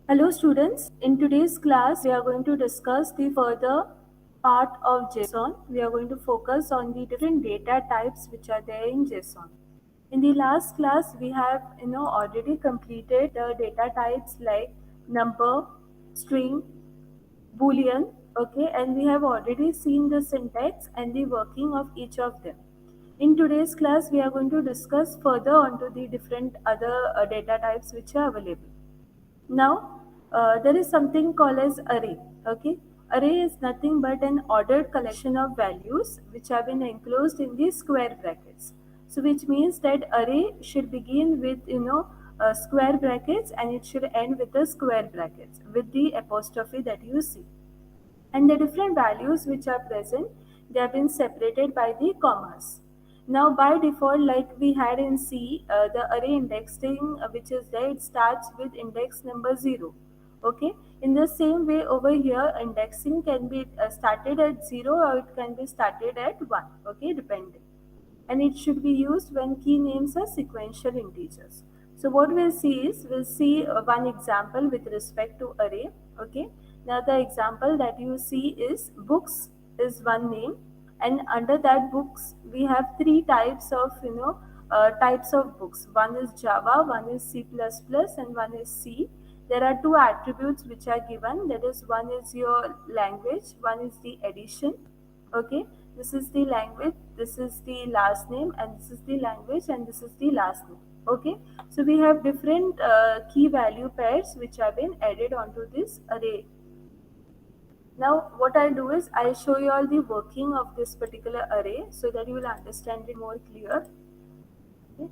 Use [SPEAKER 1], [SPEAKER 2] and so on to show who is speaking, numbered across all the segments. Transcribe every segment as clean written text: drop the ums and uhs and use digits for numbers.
[SPEAKER 1] Hello students, in today's class we are going to discuss the further part of JSON. We are going to focus on the different data types which are there in JSON. In the last class we have already completed the data types like number, string, boolean, okay, and we have already seen the syntax and the working of each of them. In today's class we are going to discuss further onto the different other data types which are available. Now, there is something called as array. Okay, array is nothing but an ordered collection of values which have been enclosed in the square brackets. So, which means that array should begin with square brackets and it should end with the square brackets with the apostrophe that you see, and the different values which are present, they have been separated by the commas. Now by default, like we had in C, the array indexing which is there, it starts with index number 0. Okay, in the same way over here indexing can be started at 0 or it can be started at 1, okay, depending, and it should be used when key names are sequential integers. So what we'll see is, we'll see one example with respect to array. Okay, now the example that you see is books is one name, and under that books we have three types of types of books. One is Java, one is C++, and one is C. There are two attributes which are given, that is one is your language, one is the edition. Okay, this is the language, this is the last name, and this is the language, and this is the last name. Okay, so we have different key value pairs which have been added onto this array. Now what I'll do is I'll show you all the working of this particular array so that you will understand it more clear. Okay.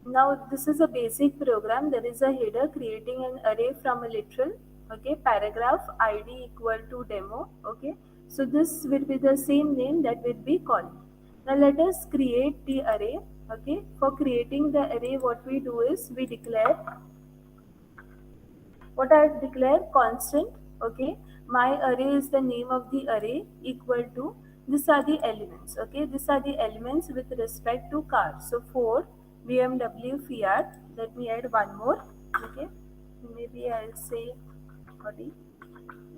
[SPEAKER 1] Now this is a basic program. There is a header creating an array from a literal, okay, paragraph id equal to demo. Okay, so this will be the same name that will be calling. Now let us create the array. Okay, for creating the array what we do is we declare, what I declare constant. Okay, my array is the name of the array equal to, these are the elements. Okay, these are the elements with respect to car. So for BMW Fiat, let me add one more. Okay, maybe I'll say Audi.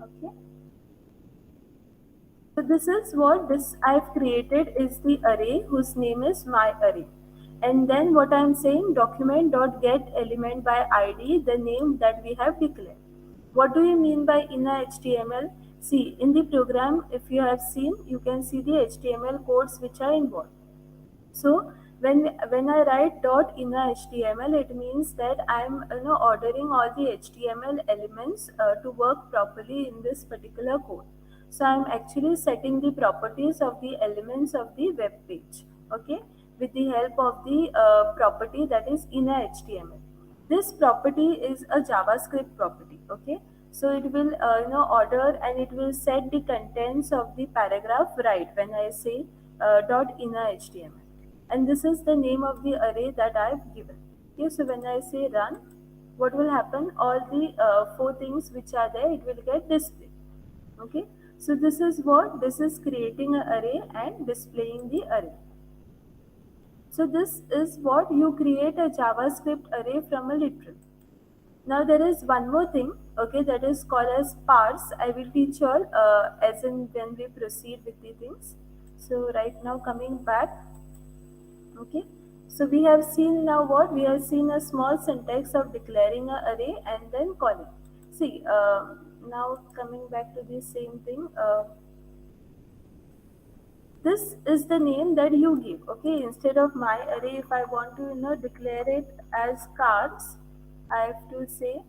[SPEAKER 1] Okay, so this is what this I've created is the array whose name is my array. And then what I'm saying, document dot get element by id, the name that we have declared. What do you mean by inner HTML? See, in the program, if you have seen, you can see the HTML codes which are involved. So when I write dot inner HTML, it means that I'm ordering all the HTML elements to work properly in this particular code. So I'm actually setting the properties of the elements of the web page. Okay, with the help of the property that is inner HTML. This property is a JavaScript property. Okay, so it will order and it will set the contents of the paragraph right when I say dot inner HTML, and this is the name of the array that I've given. Okay, so when I say run, what will happen? All the four things which are there, it will get displayed. Okay, so this is what, this is creating an array and displaying the array. So this is what you create a JavaScript array from a literal. Now there is one more thing, okay, that is called as parse. I will teach you all as in when we proceed with the things. So right now coming back, okay, so we have seen now what? We have seen a small syntax of declaring an array and then calling. See, now coming back to the same thing, this is the name that you give. Okay, instead of my array, if I want to declare it as cards, I have to say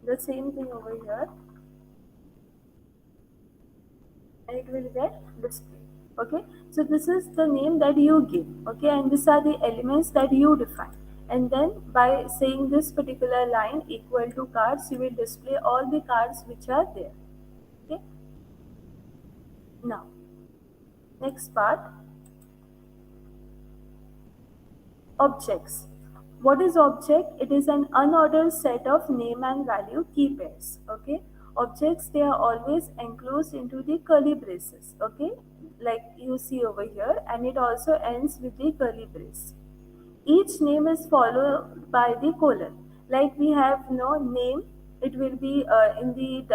[SPEAKER 1] the same thing over here, and it will get displayed. Okay, so this is the name that you give. Okay, and these are the elements that you define, and then by saying this particular line equal to cards, you will display all the cards which are there. Okay, now next part, objects. What is object? It is an unordered set of name and value key pairs. Okay. Objects, they are always enclosed into the curly braces. Okay. Like you see over here, and it also ends with the curly brace. Each name is followed by the colon. Like we have no name, it will be in the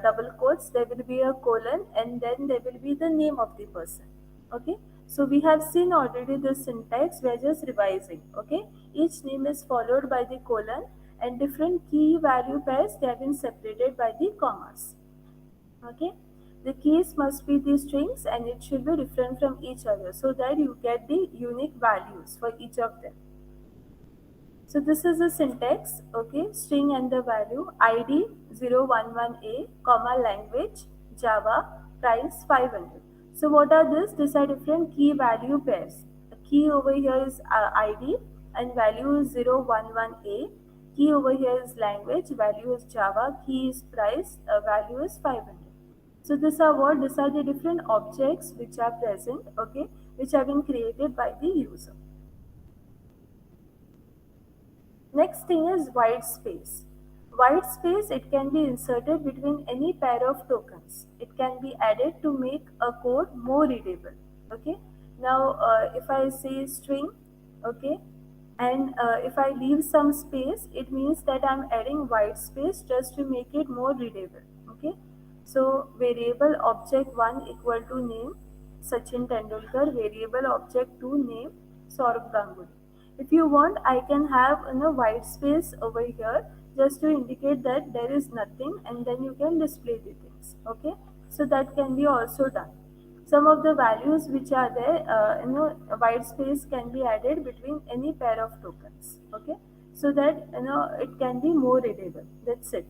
[SPEAKER 1] double quotes, there will be a colon and then there will be the name of the person. Okay, so we have seen already the syntax, we are just revising. Okay, each name is followed by the colon and different key value pairs, they have been separated by the commas. Okay, the keys must be the strings and it should be different from each other so that you get the unique values for each of them. So this is the syntax, okay, string and the value, ID 011A, comma language, Java, price 500. So what are this? These are different key value pairs. The key over here is ID and value is 011A. Key over here is language, value is Java, key is price, value is 500. So these are what? These are the different objects which are present, okay, which have been created by the user. Next thing is white space. White space, it can be inserted between any pair of tokens. It can be added to make a code more readable. Okay. Now, if I say string, okay, and if I leave some space, it means that I'm adding white space just to make it more readable. Okay. So variable object 1 equal to name Sachin Tendulkar, variable object 2 name Saurabh Ganguly. If you want, I can have white space over here just to indicate that there is nothing and then you can display the things. Okay, so that can be also done. Some of the values which are there, a white space can be added between any pair of tokens. Okay, so that it can be more readable. That's it.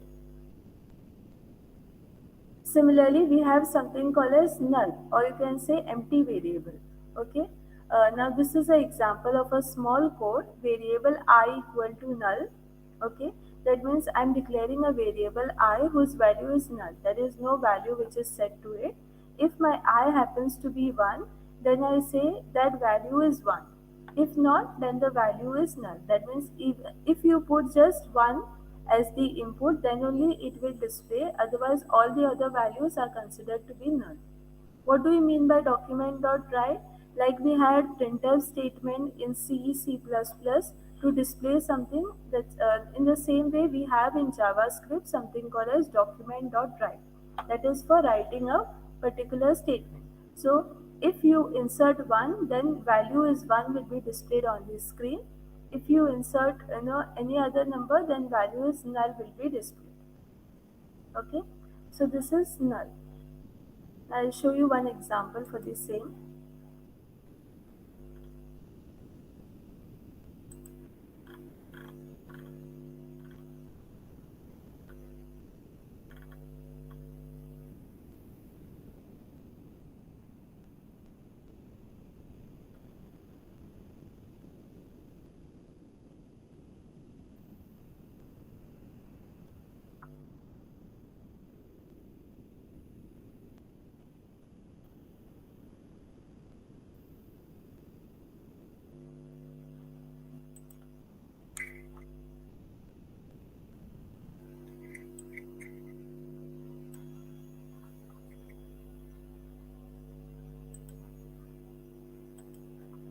[SPEAKER 1] Similarly, we have something called as null, or you can say empty variable. Okay. Now this is an example of a small code, variable I equal to null. Okay. That means I'm declaring a variable I whose value is null. There is no value which is set to it. If my I happens to be 1, then I say that value is 1. If not, then the value is null. That means if you put just 1 as the input, then only it will display, otherwise all the other values are considered to be null. What do we mean by document.write? Like we had printf statement in C, C++ to display something that in the same way we have in JavaScript something called as document.write. That is for writing a particular statement. So if you insert 1, then value is 1 will be displayed on the screen. If you insert any other number, then value is null will be displayed. Okay, so this is null. I'll show you one example for the same.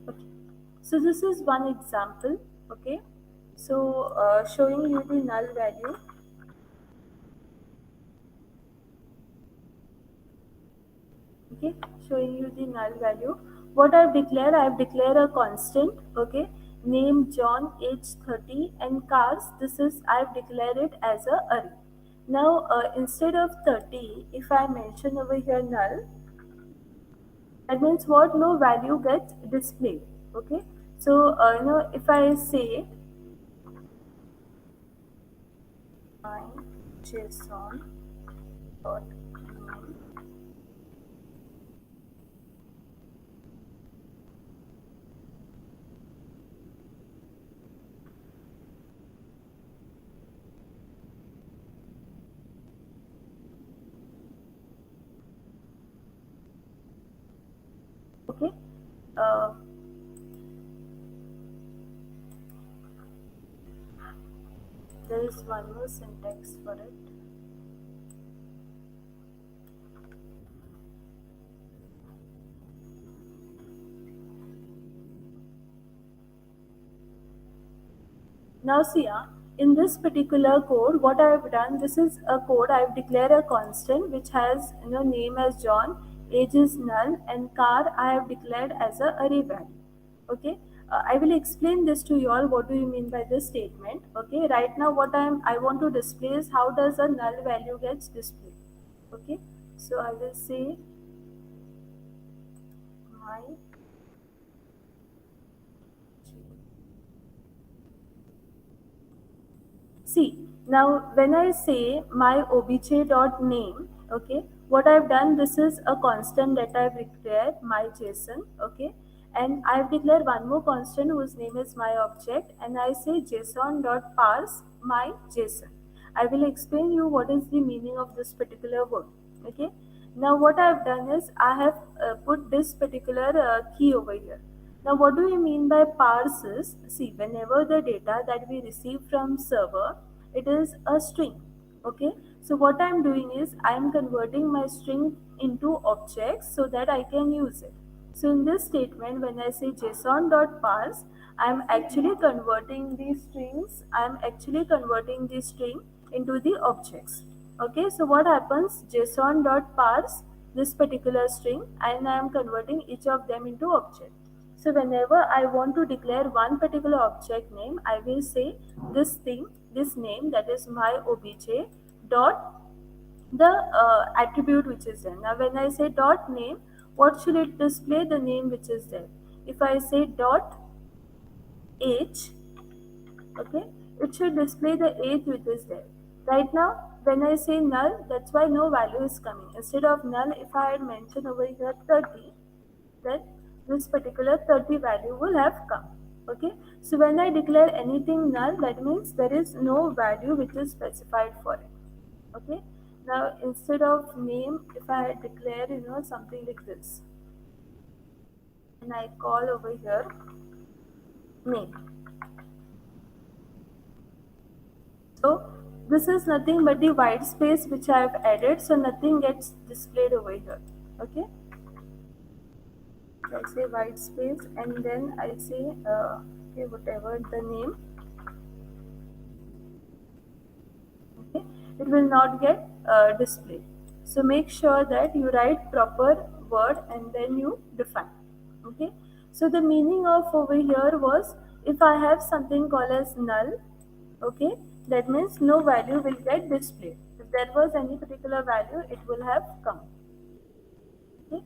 [SPEAKER 1] Okay, so this is one example. Okay, so showing you the null value. Okay, showing you the null value. What I've declared a constant. Okay, name John, age 30, and cars, this is I've declared it as a array. Now instead of 30, if I mention over here null, that means what? No value gets displayed. Okay, so if I say my JSON dot name, okay, uh, There is one more syntax for it. Now see, in this particular code, what I have done, this is a code. I have declared a constant which has name as John, age is null, and car I have declared as a array value. Okay, I will explain this to you all. What do you mean by this statement? Okay, right now what I want to display is how does a null value gets displayed. Okay, so I will say my See, now when I say my obj.name, okay, what I've done, this is a constant that I've declared, my JSON, okay, and I've declared one more constant whose name is my object, and I say json.parse my JSON. I will explain you what is the meaning of this particular word, okay. Now what I've done is I have put this particular key over here. Now, what do you mean by parses? See, whenever the data that we receive from server, it is a string. Okay. So what I'm doing is I'm converting my string into objects so that I can use it. So in this statement, when I say json.parse, I'm actually converting these strings. I'm actually converting the string into the objects. Okay. So what happens? Json.parse this particular string, and I am converting each of them into object. So whenever I want to declare one particular object name, I will say this thing, this name, that is my obj dot the attribute which is there. Now when I say dot name, what should it display? The name which is there. If I say dot age, okay, it should display the age which is there. Right now, when I say null, that's why no value is coming. Instead of null, if I had mentioned over here 30, then this particular 30 value will have come. Okay, so when I declare anything null, that means there is no value which is specified for it. Okay, now instead of name, if I declare something like this, and I call over here name. So this is nothing but the white space which I have added, so nothing gets displayed over here. Okay, I say white space, and then I say okay, whatever the name, okay, it will not get displayed. So make sure that you write proper word and then you define. Okay, so the meaning of over here was, if I have something called as null, okay, that means no value will get displayed. If there was any particular value, it will have come. Okay.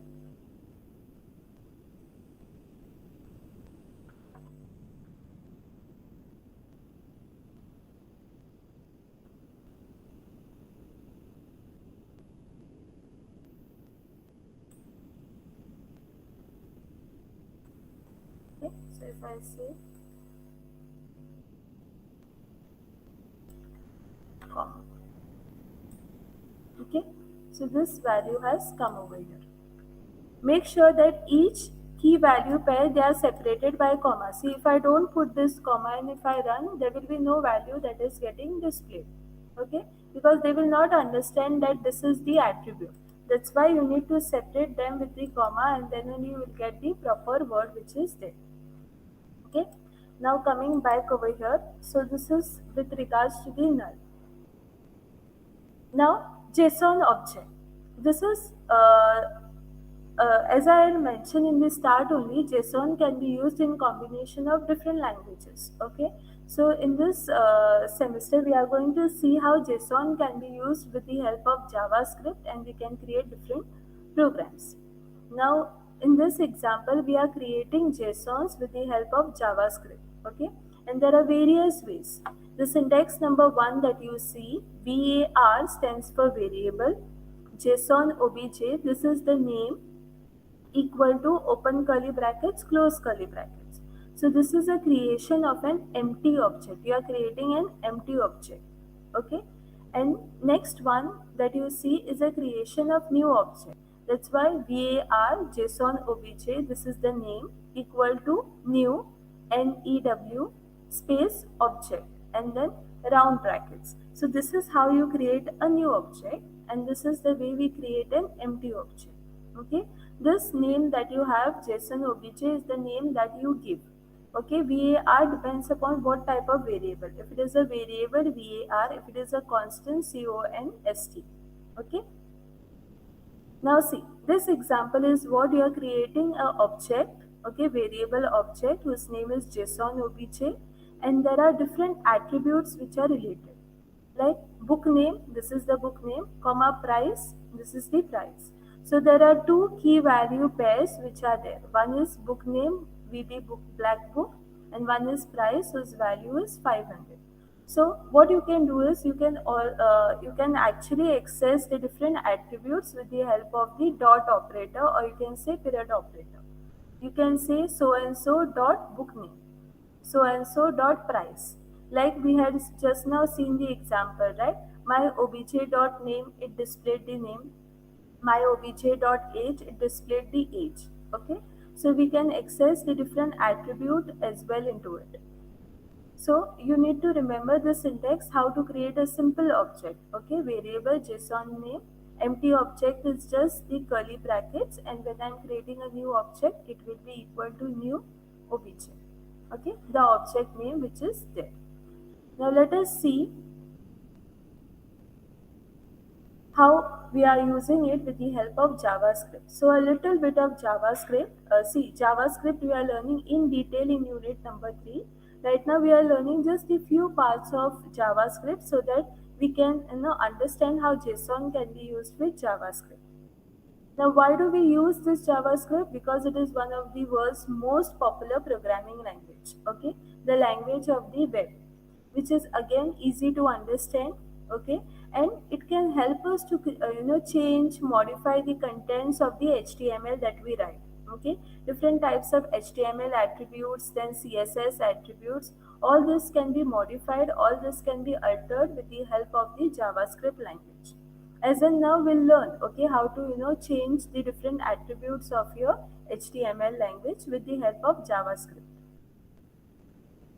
[SPEAKER 1] Okay, so if I say comma, okay, so this value has come over here. Make sure that each key value pair, they are separated by comma. See, if I don't put this comma and if I run, there will be no value that is getting displayed. Okay, because they will not understand that this is the attribute. That's why you need to separate them with the comma, and then only you will get the proper word which is there. Okay, now coming back over here, so this is with regards to the null. Now JSON object, this is as I had mentioned in the start only, JSON can be used in combination of different languages. Okay, so in this semester we are going to see how JSON can be used with the help of JavaScript, and we can create different programs. Now in this example we are creating JSONs with the help of JavaScript. Okay, and there are various ways. The syntax number one that you see, var stands for variable, JSON obj, this is the name, equal to open curly brackets, close curly brackets. So this is a creation of an empty object. You are creating an empty object. Okay, and next one that you see is a creation of new object. That's why var JSON obj, this is the name, equal to new new space object. and then round brackets. So this is how you create a new object, and this is the way we create an empty object. Okay, this name that you have, JSON obj, is the name that you give. Okay, var depends upon what type of variable. If it is a variable, var. If it is a constant, const. Okay, now see, this example is what you are creating a object, okay, variable object whose name is JSON obj, and there are different attributes which are related. Like book name, this is the book name, comma price, this is the price. So there are two key value pairs which are there. One is book name, VB book, black book, and one is price whose value is 500. So what you can do is you can actually access the different attributes with the help of the dot operator, or you can say period operator. You can say so and so dot book name, so and so dot price. Like we had just now seen the example, right? My obj dot name, it displayed the name. My obj dot age, it displayed the age. Okay, so we can access the different attribute as well into it. So you need to remember the syntax how to create a simple object. Okay, variable JSON name, empty object is just the curly brackets, and when I'm creating a new object, it will be equal to new obj. Okay, the object name which is there. Now let us see how we are using it with the help of JavaScript. So a little bit of JavaScript. See, JavaScript we are learning in detail in unit number 3. Right now we are learning just a few parts of JavaScript so that we can understand how JSON can be used with JavaScript. Now, why do we use this JavaScript? Because it is one of the world's most popular programming language. Okay, the language of the web, which is again easy to understand. Okay, and it can help us to change, modify the contents of the HTML that we write. Okay, different types of HTML attributes, then CSS attributes. All this can be modified. All this can be altered with the help of the JavaScript language. As in now we'll learn, okay, how to change the different attributes of your HTML language with the help of JavaScript.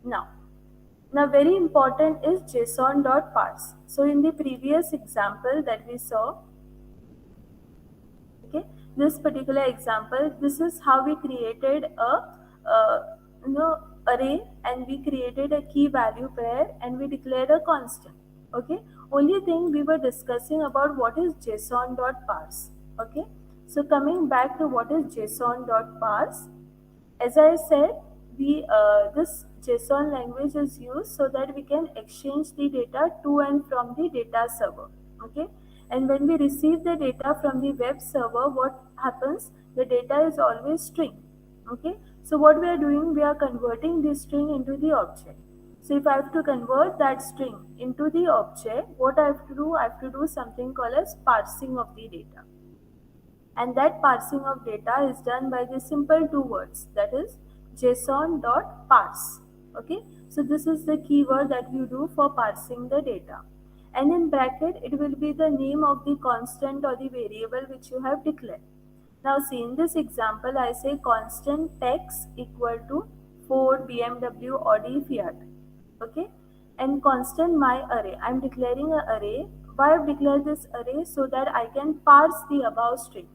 [SPEAKER 1] Now, very important is JSON.parse. So in the previous example that we saw, okay, this particular example, this is how we created a array, and we created a key value pair, and we declared a constant. Okay, only thing we were discussing about what is JSON.parse. Okay, so coming back to what is JSON.parse, as I said, we this JSON language is used so that we can exchange the data to and from the data server. Okay, and when we receive the data from the web server, what happens? The data is always string. Okay, so what we are doing, we are converting this string into the object. So if I have to convert that string into the object, what I have to do? I have to do something called as parsing of the data. And that parsing of data is done by the simple two words, that is json.parse. Okay, so this is the keyword that you do for parsing the data, and in bracket it will be the name of the constant or the variable which you have declared. Now see, in this example I say constant text equal to Ford, BMW, Audi, Fiat. Okay, and constant my array, I'm declaring an array. Why I've declared this array? So that I can parse the above string.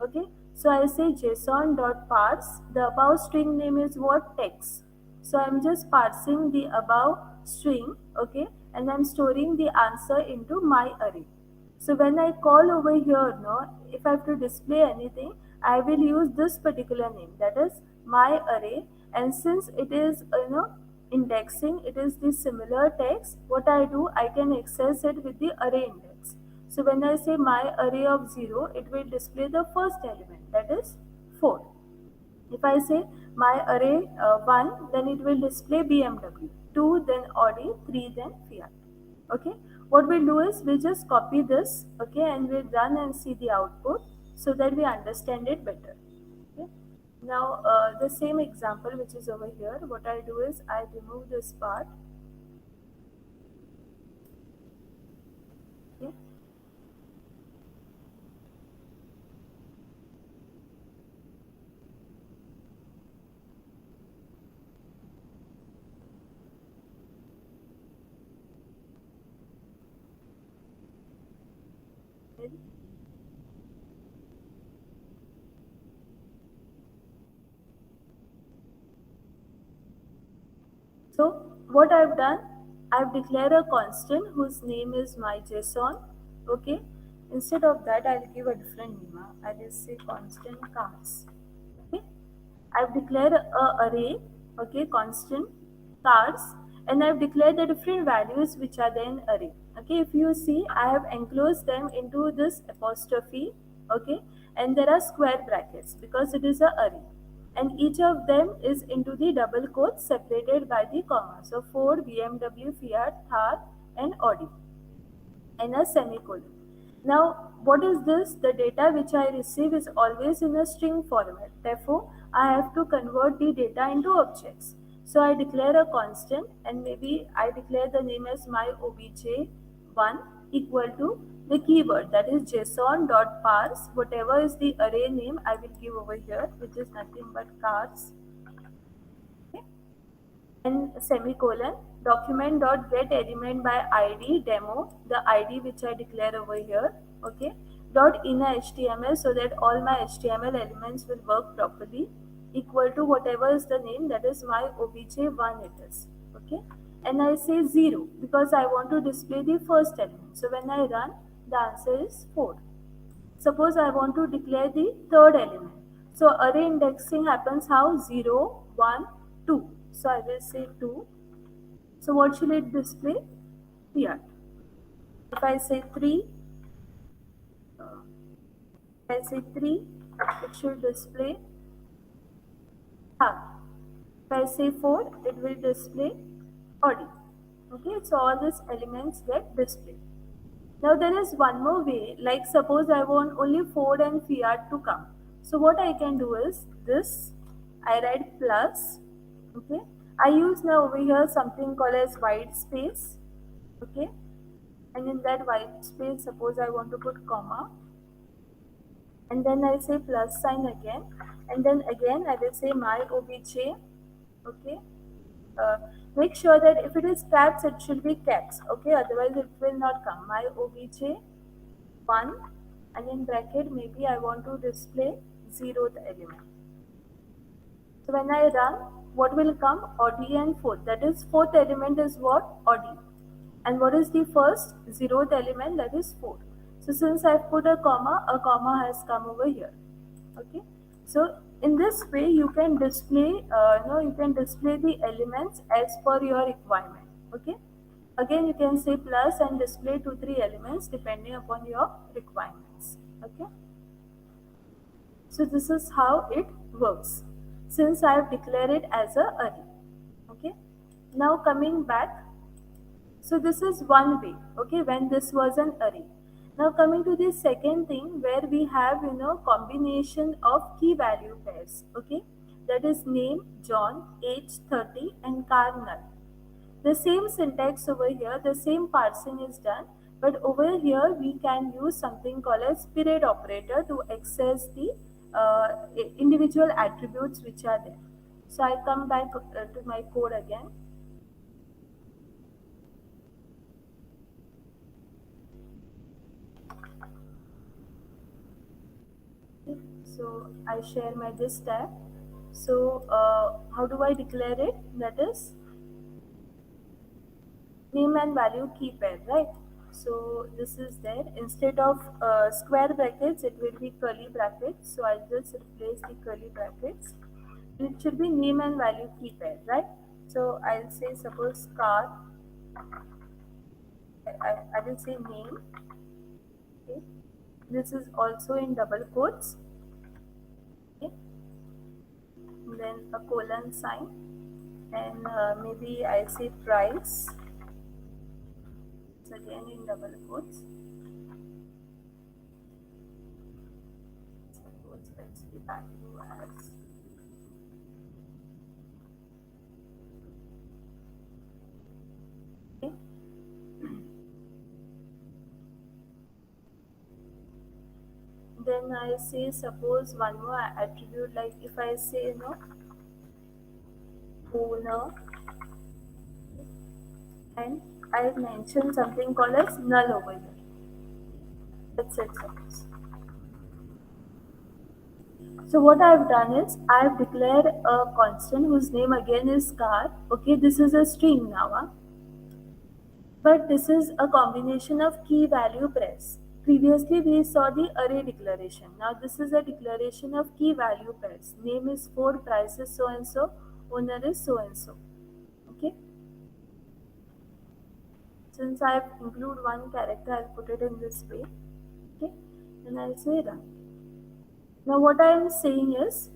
[SPEAKER 1] Okay, so I say json.parse, the above string name is what? Text. So I'm just parsing the above string. Okay, and I'm storing the answer into my array. So when I call over here, if I have to display anything, I will use this particular name, that is my array. And since it is indexing, it is the similar text. What I do, I can access it with the array index. So when I say my array of 0, it will display the first element, that is 4. If I say my array 1, then it will display BMW, 2 then Audi, 3 then Fiat. Okay, what we'll do is we'll just copy this, okay, and we'll run and see the output so that we understand it better. Okay, now the same example which is over here, what I do is I remove this part. Okay, So what I've done, I've declared a constant whose name is my JSON. Okay. Instead of that, I'll give a different name. I will say constant cars. Okay. I've declared a array. Okay, constant cars, and I've declared the different values which are there in array. Okay, if you see, I have enclosed them into this apostrophe. Okay, and there are square brackets because it is a array, and each of them is into the double quotes separated by the comma. So Ford, BMW, Fiat, Thar, and Audi, and a semicolon. Now, what is this? The data which I receive is always in a string format. Therefore, I have to convert the data into objects. So I declare a constant, and maybe I declare the name as my obj1 equal to the keyword, that is json.parse. Whatever is the array name I will give over here, which is nothing but cars. Okay, and semicolon, document dot get element by id demo, the id which I declare over here. Okay, dot inner html, so that all my html elements will work properly, equal to whatever is the name, that is my obj1 it is. Okay, and I say 0 because I want to display the first element. So when I run, the answer is 4. Suppose I want to declare the third element. So array indexing happens how? 0, 1, 2. So I will say 2. So what should it display? Here. If I say 3, if I say 3, it should display half. If I say 4, it will display body. Okay, so all these elements get displayed. Now there is one more way, like suppose I want only Ford and Fiat to come. So what I can do is this, I write plus, okay. I use now over here something called as white space, okay. And in that white space, suppose I want to put comma, and then I say plus sign again, and then again I will say my obj, okay. uh, Make sure that if it is caps, it should be caps, okay, otherwise it will not come. My obj 1, and in bracket maybe I want to display 0th element. So when I run, what will come? Audi and 4th, that is 4th element is what? Audi. And what is the first? 0th element, that is 4. So since I've put a comma has come over here. Okay, so in this way you can display you can display the elements as per your requirement. Okay, again you can say plus and display 2-3 elements depending upon your requirements. Okay, so this is how it works since I have declared it as a array. Okay, now coming back, so this is one way, okay, when this was an array. Now coming to the second thing where we have, combination of key value pairs, okay, that is name, John, age 30 and car null. The same syntax over here, the same parsing is done, but over here we can use something called as period operator to access the individual attributes which are there. So I come back to my code again. So I share my this tab. So how do I declare it? That is name and value key pair, right? So this is there. Instead of square brackets, it will be curly brackets. So I'll just replace the curly brackets. And it should be name and value key pair, right? So I'll say suppose car. I will say name. Okay. This is also in double quotes. Okay. Then a colon sign, and maybe I say price. It's again in double quotes. Suppose let's be value as okay. Then I say suppose one more attribute, like if I say owner, and I mention something called as null over here. etc. So what I've done is I've declared a constant whose name again is car. Okay, this is a string now. But this is a combination of key value pairs. Previously we saw the array declaration. Now this is a declaration of key value pairs. Name is 4, price is so and so, owner is so and so. Okay. Since I've include one character, I'll put it in this way. Okay, and I'll say run. Now what I am saying is,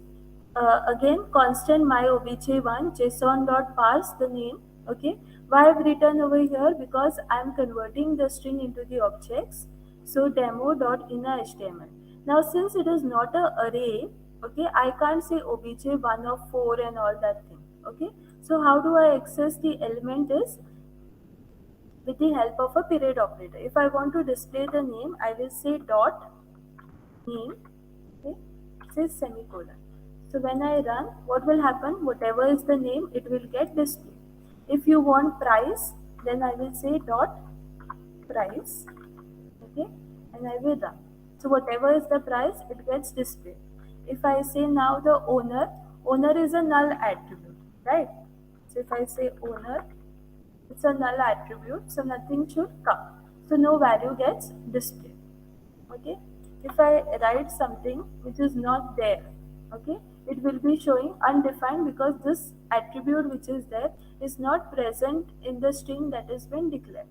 [SPEAKER 1] again constant my obj1 json dot parse the name. Okay, why I've written over here, because I'm converting the string into the objects. So demo dot inner html. Now since it is not a array, okay, I can't say obj1 of 4 and all that thing. Okay, so how do I access the element is with the help of a period operator. If I want to display the name, I will say dot name. Okay, says semicolon. So when I run, what will happen? Whatever is the name, it will get displayed. If you want price, then I will say dot price. Okay, and I will run. So whatever is the price, it gets displayed. If I say now the owner, owner is a null attribute, right? So if I say owner, it's a null attribute, so nothing should come. So no value gets displayed. Okay, if I write something which is not there, okay, it will be showing undefined because this attribute which is there is not present in the string that has been declared.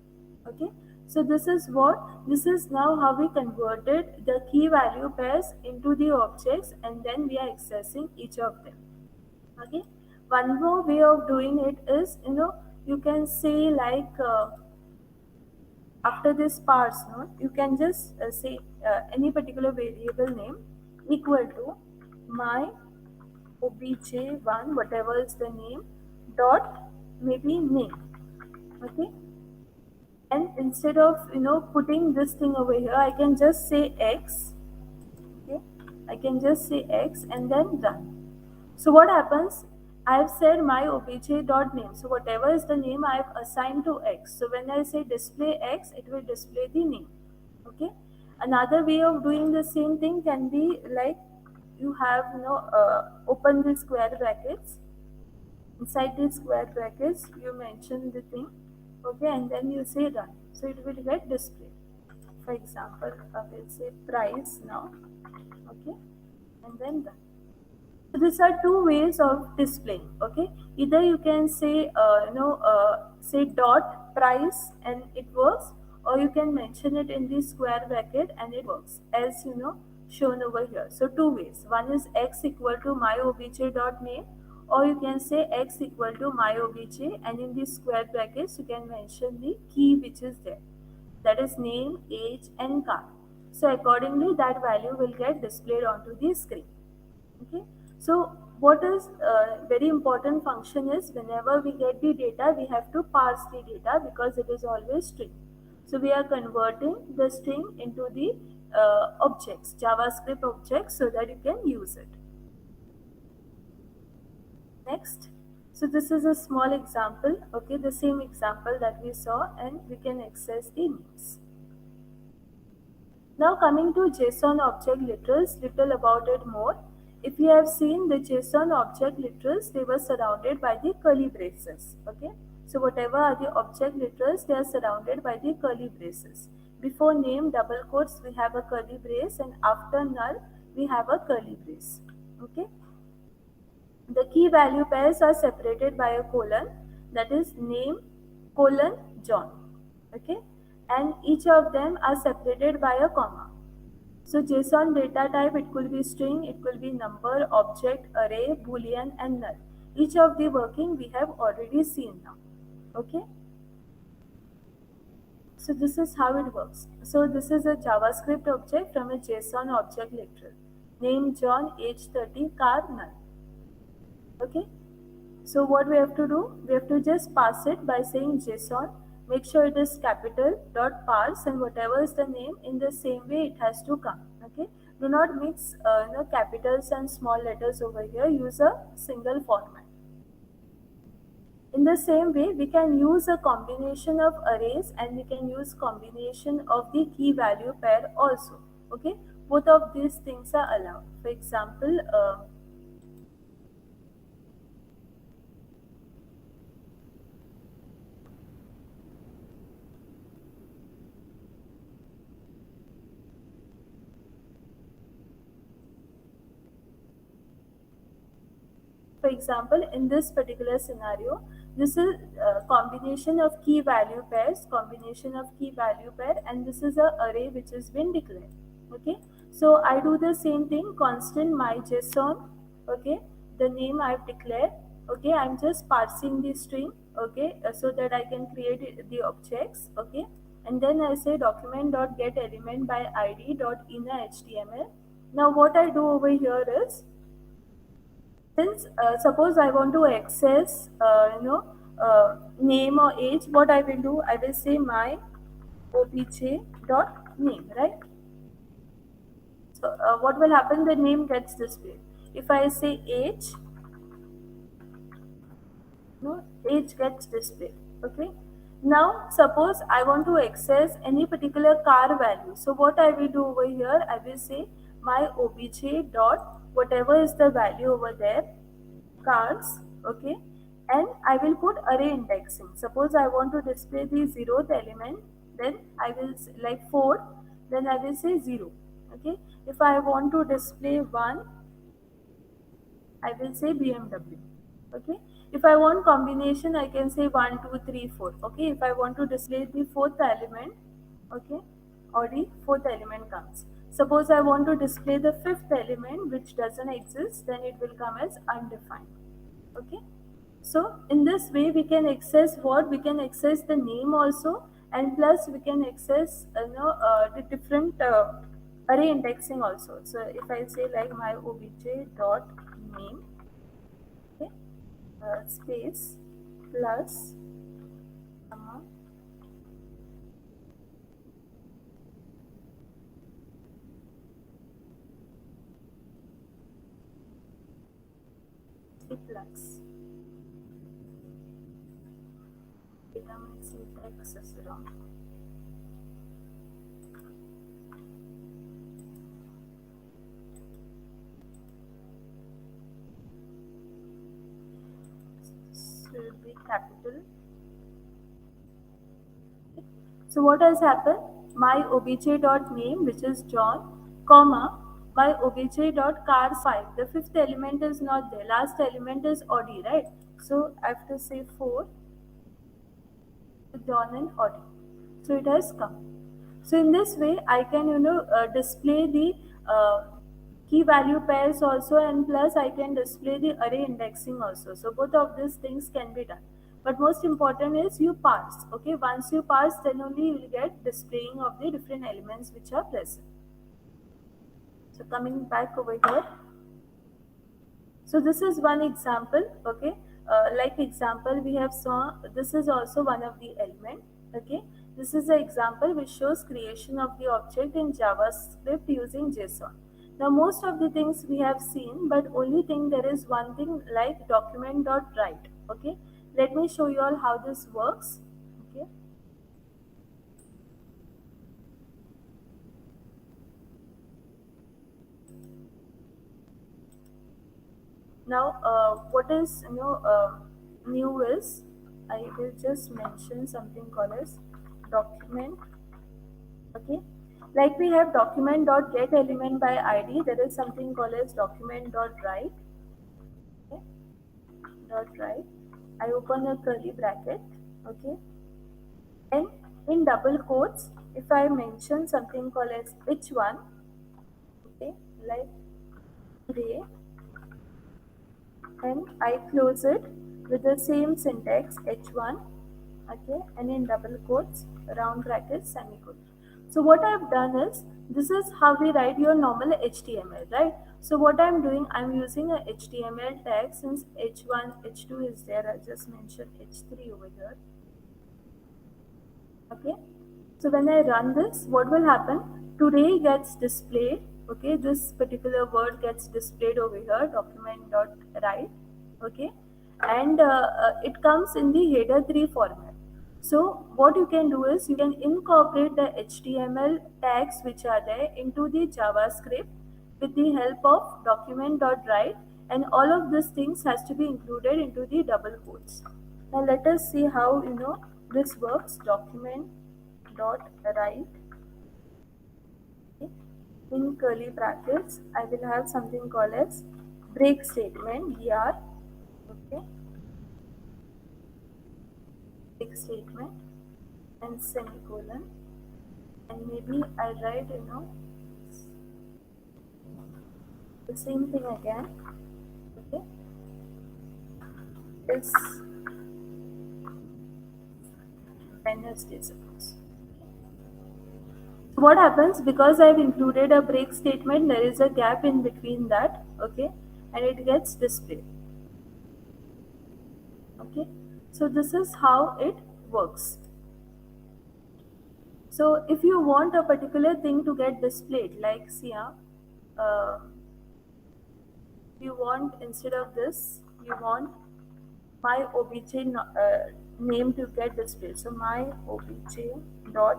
[SPEAKER 1] Okay, so this is now how we converted the key value pairs into the objects, and then we are accessing each of them. Okay, one more way of doing it is, you can say like, after this parse node, you can just say any particular variable name equal to my obj1, whatever is the name, dot maybe name. Okay, and instead of putting this thing over here, I can just say x. Okay, I can just say x and then run. So what happens? I have said my obj dot name. So whatever is the name I have assigned to x. So when I say display x, it will display the name. Okay. Another way of doing the same thing can be like, you have open the square brackets. Inside the square brackets, you mention the thing. Okay, and then you say run. So it will get displayed. For example, I will say price now. Okay, and then run. So these are two ways of displaying. Okay, either you can say say dot price and it works, or you can mention it in the square bracket and it works, as shown over here. So two ways. One is x equal to my obj dot name, or you can say x equal to my obj, and in the square brackets you can mention the key which is there, that is name, age, and car. So accordingly, that value will get displayed onto the screen. Okay, so what is very important function is, whenever we get the data, we have to parse the data because it is always string. So we are converting the string into the objects, JavaScript objects, so that you can use it. Next, so this is a small example, okay, the same example that we saw, and we can access the names. Now coming to JSON object literals, little about it more. If you have seen the JSON object literals, they were surrounded by the curly braces. Okay, so whatever are the object literals, they are surrounded by the curly braces. Before name double quotes, we have a curly brace, and after null, we have a curly brace. Okay, the key value pairs are separated by a colon, that is name colon John. Okay, and each of them are separated by a comma. So JSON data type, it could be string, it could be number, object, array, boolean, and null. Each of the working we have already seen now. Okay. So this is how it works. So this is a JavaScript object from a JSON object literal. Name John, age 30, car null. Okay. So what we have to do? We have to just parse it by saying JSON. Make sure it is capital dot parse, and whatever is the name, in the same way it has to come. Okay. Do not mix capitals and small letters over here. Use a single format. In the same way, we can use a combination of arrays and we can use combination of the key value pair also. Okay, both of these things are allowed. For example, in this particular scenario, this is a combination of key value pairs, and this is a array which has been declared. Okay, so I do the same thing, constant my JSON. Okay, the name I've declared. Okay, I'm just parsing the string. Okay, so that I can create the objects. Okay, and then I say document dot get element by id dot inner html. Now what I do over here is, since suppose I want to access name or age, what I will do, I will say my obj dot name, right? So what will happen, the name gets displayed. If I say age, no, age gets displayed. Okay, now suppose I want to access any particular car value, so what I will do over here, I will say my obj dot whatever is the value over there, cars. Okay, and I will put array indexing. Suppose I want to display the zeroth element, then I will like 4, then I will say 0. Okay, if I want to display 1, I will say BMW. Okay, if I want combination, I can say 1 2 3 4. Okay, if I want to display the fourth element, okay, or the fourth element comes. Suppose I want to display the fifth element which doesn't exist, then it will come as undefined. Okay, so in this way we can access what, we can access the name also, and plus we can access the different array indexing also. So if I say like my obj dot name, okay, space plus comma plus determine syntax is wrong. Will be capital. So what has happened? My obj dot name, which is John, comma my obj dot cars 5. The fifth element is not there. Last element is Audi, right? So I have to say 4, John and Audi. So it has come. So in this way, I can display the key value pairs also, and plus I can display the array indexing also. So both of these things can be done. But most important is you parse. Okay, once you parse, then only you will get displaying of the different elements which are present. So coming back over here. So this is one example. Okay, like example we have saw, this is also one of the element. Okay, this is an example which shows creation of the object in JavaScript using JSON. Now most of the things we have seen, but only thing there is one thing like document.write. Okay, let me show you all how this works. Okay, now what is new is, I will just mention something called as document. Okay, like we have document dot get element by id, there is something called as document dot write. Okay, dot write, I open a curly bracket. Okay, and in double quotes, if I mention something called as h1, okay, like today, and I close it with the same syntax h1, okay, and in double quotes, round brackets, semicolon. So what I've done is, this is how we write your normal HTML, right? So what I'm doing, I'm using a HTML tag. Since h1 h2 is there, I just mentioned h3 over here. Okay, so when I run this, what will happen, today gets displayed. Okay, this particular word gets displayed over here, document dot write. Okay, and it comes in the header 3 format. So what you can do is you can incorporate the HTML tags which are there into the JavaScript with the help of document.write, and all of these things has to be included into the double quotes. Now let us see how this works. Document.write, in curly brackets I will have something called as break statement, BR. Okay, break statement and semicolon, and maybe I write the same thing again. Okay, it's Wednesday suppose. So what happens, because I've included a break statement, there is a gap in between that. Okay, and it gets displayed. Okay, so this is how it works. So if you want a particular thing to get displayed, like see, uh, you want, instead of this, you want my obj name to get displayed. So my obj dot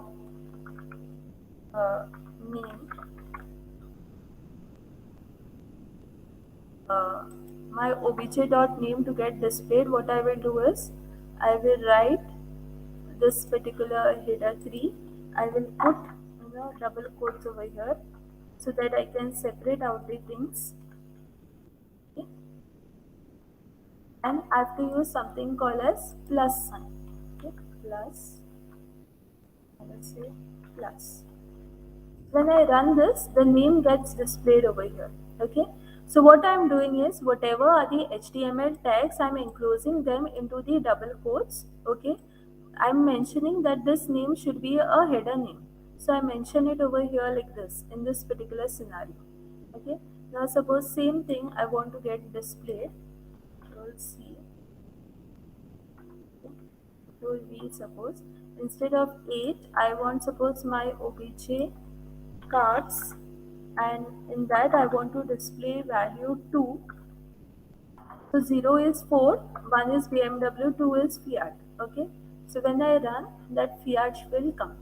[SPEAKER 1] name, uh, my obj dot name to get displayed. What I will do is I will write this particular header 3. I will put double quotes over here so that I can separate out the things. Okay. And I have to use something called as plus sign. Okay, plus, I will say plus. When I run this, the name gets displayed over here. Okay, so what I'm doing is, whatever are the HTML tags, I'm enclosing them into the double quotes. Okay, I'm mentioning that this name should be a header name, so I mention it over here like this in this particular scenario. Okay, now suppose same thing I want to get displayed. Control C, Control V. Suppose instead of 8 I want, suppose, my obj cards, and in that I want to display value 2. So 0 is Ford, 1 is BMW, 2 is Fiat. Okay, so when I run, that Fiat will come.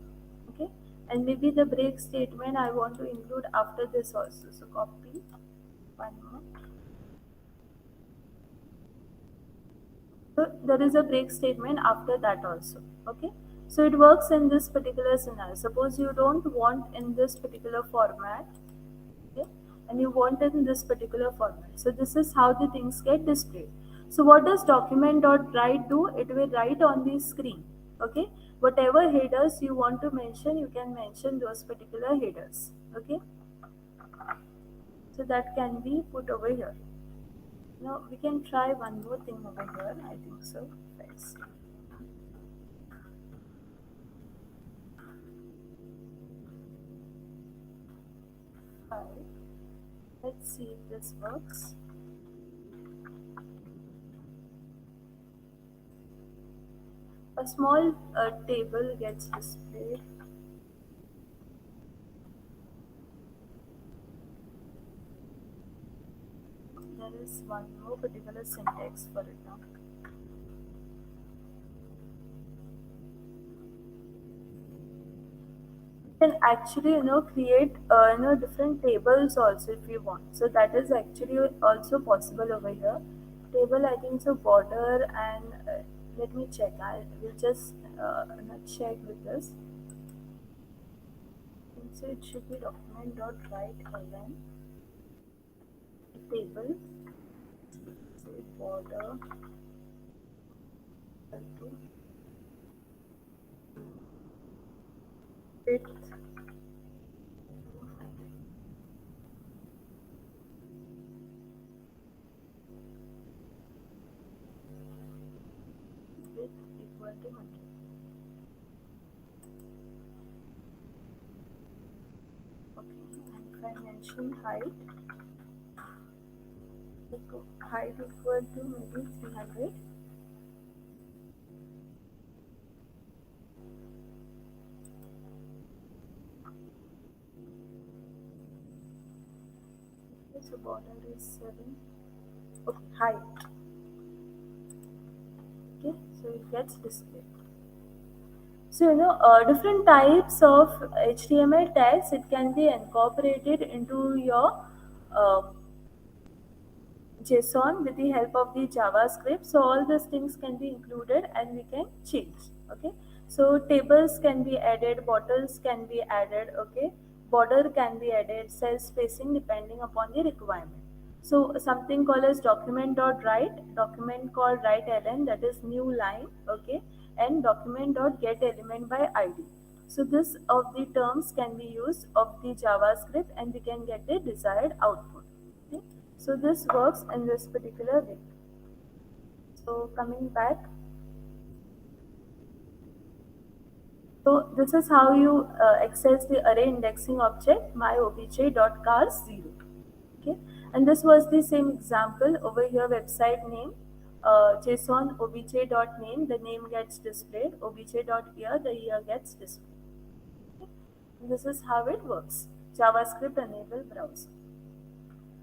[SPEAKER 1] Okay, and maybe the break statement I want to include after this also. So copy one more. So there is a break statement after that also. Okay, so it works in this particular scenario. Suppose you don't want in this particular format, okay, and you want it in this particular format. So this is how the things get displayed. So what does document.write do? It will write on the screen. Okay, whatever headers you want to mention, you can mention those particular headers. Okay, so that can be put over here. Now we can try one more thing over here. I think so. Let's see. Fine. Let's see if this works. A small table gets displayed. There is one more particular syntax for it now. You can actually create different tables also if you want. So that is actually also possible over here. Table, I think so, border, and let me check. I will just check with this. So it should be document.write ln table, say border to width, width equal to 100. Okay, and if I mention height equal to maybe 300. Okay, so border is 7. Okay, height. So it gets displayed. So different types of HTML tags, it can be incorporated into your uh, JSON with the help of the JavaScript. So all these things can be included and we can change. Okay. So tables can be added, bottles can be added. Okay. Border can be added, cell spacing depending upon the requirement. So something called as document.write, document called write element, that is new line. Okay. And document.get element by ID. So this of the terms can be used of the JavaScript and we can get the desired output. Okay. So this works in this particular way. So coming back, so this is how you access the array indexing object myobj.cars0. Okay, and this was the same example over here. Website name, JSON obj.name, the name gets displayed. Obj.year, the year gets displayed. Okay. And this is how it works. JavaScript enable browser.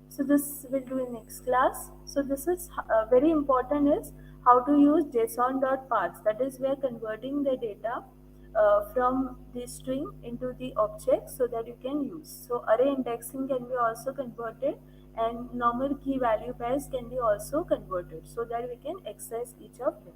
[SPEAKER 1] So this we'll do in next class. So this is very important is how to use JSON.parse. That is, we are converting the data from the string into the object so that you can use. So array indexing can be also converted and normal key value pairs can be also converted so that we can access each of them.